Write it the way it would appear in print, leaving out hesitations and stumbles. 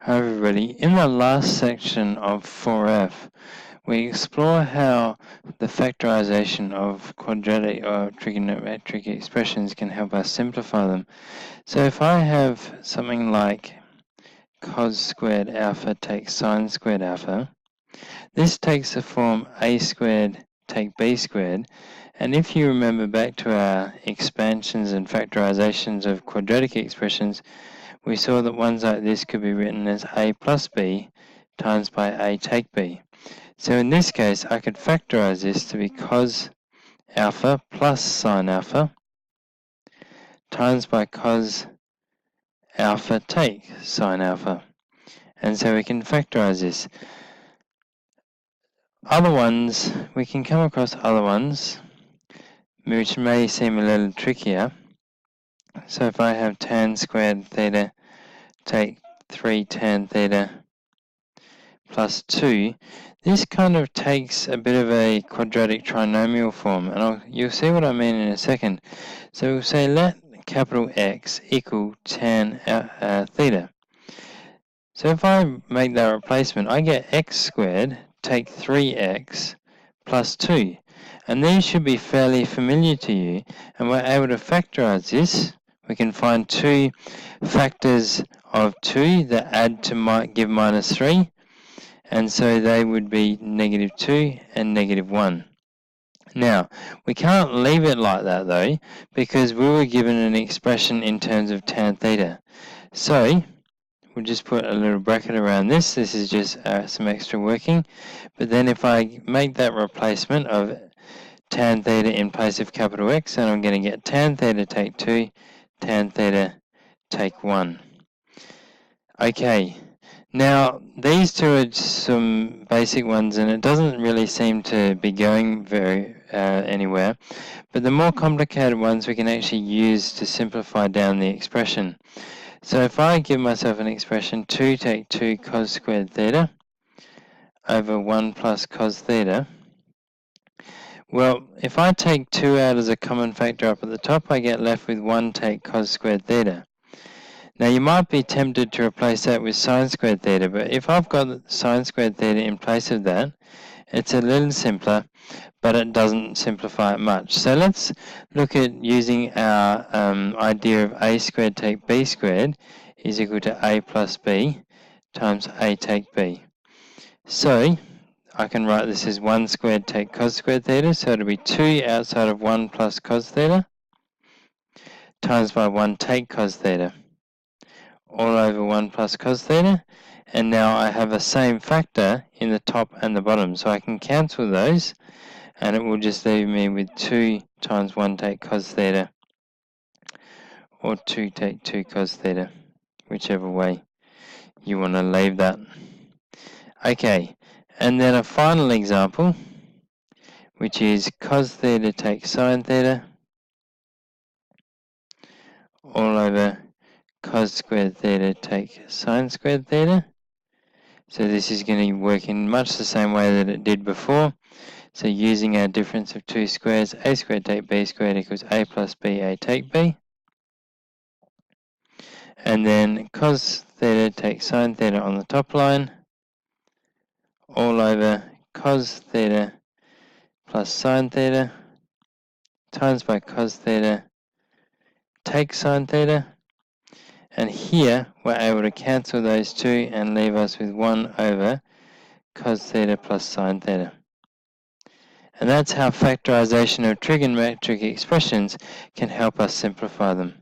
Hi everybody, in the last section of 4F, we explore how the factorization of quadratic or trigonometric expressions can help us simplify them. So if I have something like cos squared alpha take sine squared alpha, this takes the form a squared take b squared, and if you remember back to our expansions and factorizations of quadratic expressions, we saw that ones like this could be written as a plus b times by a take b. So in this case, I could factorize this to be cos alpha plus sine alpha times by cos alpha take sine alpha. And so we can factorize this. Other ones, we can come across other ones, which may seem a little trickier. So if I have tan squared theta take 3 tan theta plus 2, this kind of takes a bit of a quadratic trinomial form, and you'll see what I mean in a second. So we'll say let capital X equal tan theta. So if I make that replacement, I get x squared take 3x plus 2. And these should be fairly familiar to you, and we're able to factorize this. We can find two factors of 2 that add to give minus 3, and so they would be negative 2 and negative 1. Now, we can't leave it like that though, because we were given an expression in terms of tan theta. So, we'll just put a little bracket around this. This is just some extra working. But then if I make that replacement of tan theta in place of capital X, then I'm going to get tan theta take 2, tan theta take 1. Okay, now these two are some basic ones, and it doesn't really seem to be going very anywhere. But the more complicated ones we can actually use to simplify down the expression. So if I give myself an expression 2 take 2 cos squared theta over 1 plus cos theta, well, if I take 2 out as a common factor up at the top, I get left with 1 take cos squared theta. Now you might be tempted to replace that with sine squared theta, but if I've got sine squared theta in place of that, it's a little simpler, but it doesn't simplify it much. So let's look at using our idea of a squared take b squared is equal to a plus b times a take b. So I can write this as 1 squared take cos squared theta, so it'll be 2 outside of 1 plus cos theta times by 1 take cos theta all over 1 plus cos theta, and now I have the same factor in the top and the bottom, so I can cancel those, and it will just leave me with 2 times 1 take cos theta, or 2 take 2 cos theta, whichever way you want to leave that. Okay, and then a final example, which is cos theta take sine theta, all over cos squared theta take sine squared theta. So this is going to work in much the same way that it did before. So using our difference of two squares, a squared take b squared equals a plus b, a take b. And then cos theta take sine theta on the top line, all over cos theta plus sine theta times by cos theta take sine theta. And here we're able to cancel those two and leave us with 1 over cos theta plus sine theta. And that's how factorization of trigonometric expressions can help us simplify them.